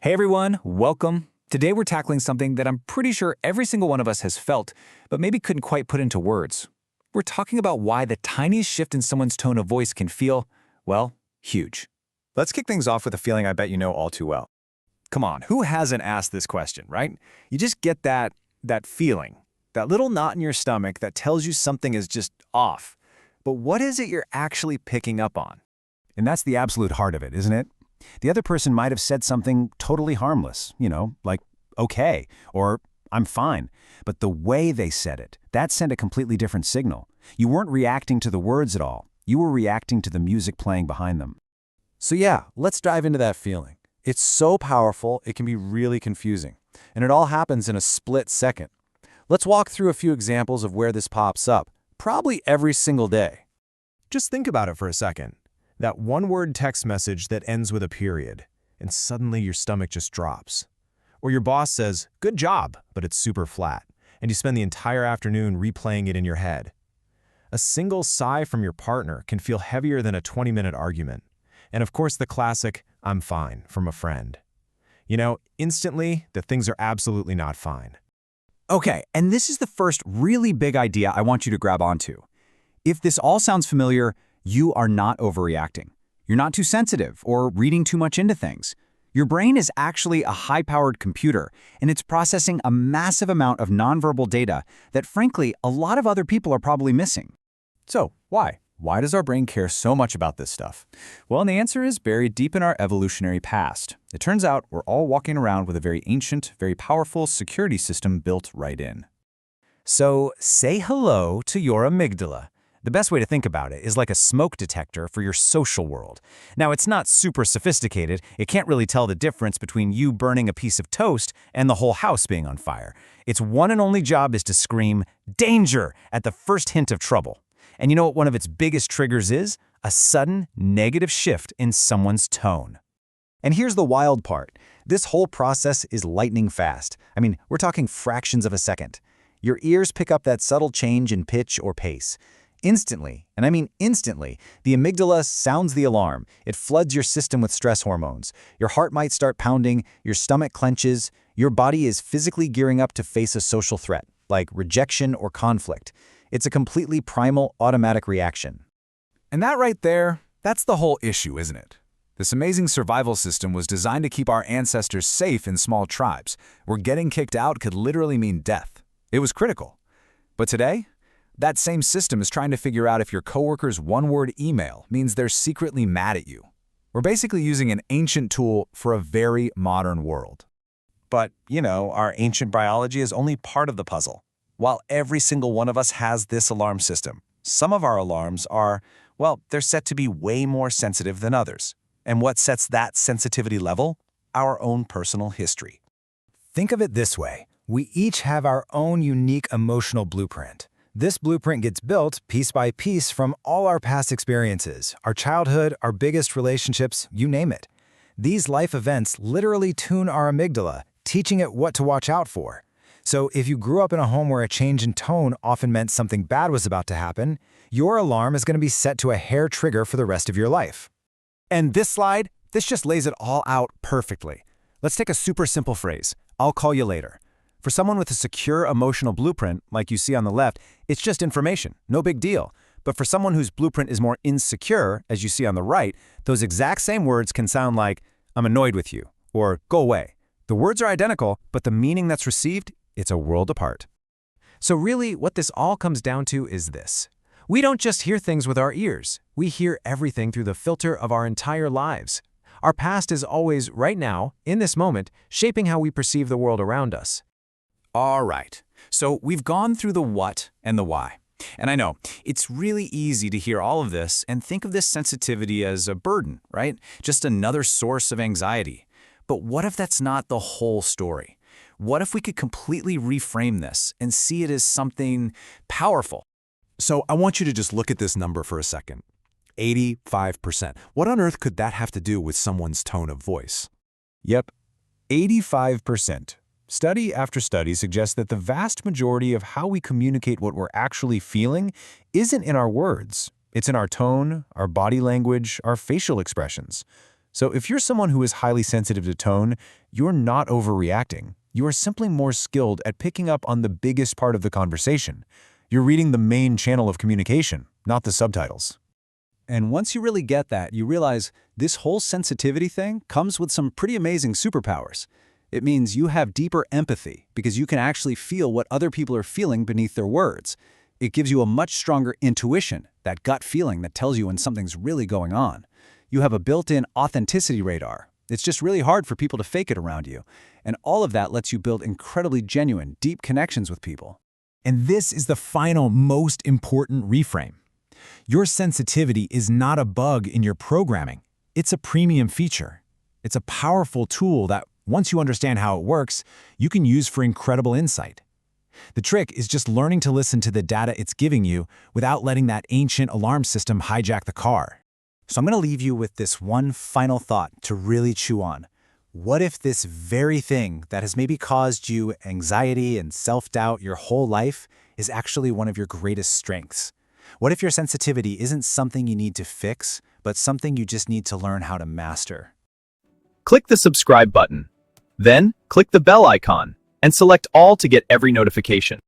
Hey everyone, welcome. Today we're tackling something that I'm pretty sure every single one of us has felt, but maybe couldn't quite put into words. We're talking about why the tiniest shift in someone's tone of voice can feel, well, huge. Let's kick things off with a feeling I bet you know all too well. Come on, who hasn't asked this question, right? You just get that feeling, that little knot in your stomach that tells you something is just off. But what is it you're actually picking up on? And that's the absolute heart of it, isn't it? The other person might have said something totally harmless, like, okay, or I'm fine. But the way they said it, that sent a completely different signal. You weren't reacting to the words at all. You were reacting to the music playing behind them. So yeah, let's dive into that feeling. It's so powerful, it can be really confusing. And it all happens in a split second. Let's walk through a few examples of where this pops up, probably every single day. Just think about it for a second. That one-word text message that ends with a period, and suddenly your stomach just drops. Or your boss says, "Good job," but it's super flat, and you spend the entire afternoon replaying it in your head. A single sigh from your partner can feel heavier than a 20-minute argument. And of course the classic, "I'm fine," from a friend. Instantly, the things are absolutely not fine. Okay, and this is the first really big idea I want you to grab onto. If this all sounds familiar, you are not overreacting. You're not too sensitive or reading too much into things. Your brain is actually a high-powered computer, and it's processing a massive amount of nonverbal data that, frankly, a lot of other people are probably missing. So, why? Why does our brain care so much about this stuff? Well, and the answer is buried deep in our evolutionary past. It turns out we're all walking around with a very ancient, very powerful security system built right in. So, say hello to your amygdala. The best way to think about it is like a smoke detector for your social world. Now, it's not super sophisticated. It can't really tell the difference between you burning a piece of toast and the whole house being on fire. Its one and only job is to scream, "Danger!" at the first hint of trouble. And you know what one of its biggest triggers is? A sudden, negative shift in someone's tone. And here's the wild part. This whole process is lightning fast. We're talking fractions of a second. Your ears pick up that subtle change in pitch or pace. Instantly, and I mean instantly, the amygdala sounds the alarm. It floods your system with stress hormones. Your heart might start pounding, your stomach clenches, your body is physically gearing up to face a social threat, like rejection or conflict. It's a completely primal, automatic reaction. And that right there, that's the whole issue, isn't it? This amazing survival system was designed to keep our ancestors safe in small tribes, where getting kicked out could literally mean death. It was critical. But today, that same system is trying to figure out if your coworker's one-word email means they're secretly mad at you. We're basically using an ancient tool for a very modern world. But, our ancient biology is only part of the puzzle. While every single one of us has this alarm system, some of our alarms are, they're set to be way more sensitive than others. And what sets that sensitivity level? Our own personal history. Think of it this way. We each have our own unique emotional blueprint. This blueprint gets built piece by piece from all our past experiences, our childhood, our biggest relationships, you name it. These life events literally tune our amygdala, teaching it what to watch out for. So if you grew up in a home where a change in tone often meant something bad was about to happen, your alarm is going to be set to a hair trigger for the rest of your life. And this slide, this just lays it all out perfectly. Let's take a super simple phrase. I'll call you later. For someone with a secure emotional blueprint, like you see on the left, it's just information, no big deal. But for someone whose blueprint is more insecure, as you see on the right, those exact same words can sound like, "I'm annoyed with you," or "go away." The words are identical, but the meaning that's received, it's a world apart. So really, what this all comes down to is this. We don't just hear things with our ears. We hear everything through the filter of our entire lives. Our past is always, right now, in this moment, shaping how we perceive the world around us. All right, so we've gone through the what and the why. And I know, it's really easy to hear all of this and think of this sensitivity as a burden, right? Just another source of anxiety. But what if that's not the whole story? What if we could completely reframe this and see it as something powerful? So I want you to just look at this number for a second. 85%. What on earth could that have to do with someone's tone of voice? Yep, 85%. Study after study suggests that the vast majority of how we communicate what we're actually feeling isn't in our words. It's in our tone, our body language, our facial expressions. So if you're someone who is highly sensitive to tone, you're not overreacting. You are simply more skilled at picking up on the biggest part of the conversation. You're reading the main channel of communication, not the subtitles. And once you really get that, you realize this whole sensitivity thing comes with some pretty amazing superpowers. It means you have deeper empathy because you can actually feel what other people are feeling beneath their words. It gives you a much stronger intuition, that gut feeling that tells you when something's really going on. You have a built-in authenticity radar. It's just really hard for people to fake it around you. And all of that lets you build incredibly genuine, deep connections with people. And this is the final, most important reframe. Your sensitivity is not a bug in your programming. It's a premium feature. It's a powerful tool that, once you understand how it works, you can use for incredible insight. The trick is just learning to listen to the data it's giving you without letting that ancient alarm system hijack the car. So I'm going to leave you with this one final thought to really chew on. What if this very thing that has maybe caused you anxiety and self-doubt your whole life is actually one of your greatest strengths? What if your sensitivity isn't something you need to fix, but something you just need to learn how to master? Click the subscribe button. Then, click the bell icon and select all to get every notification.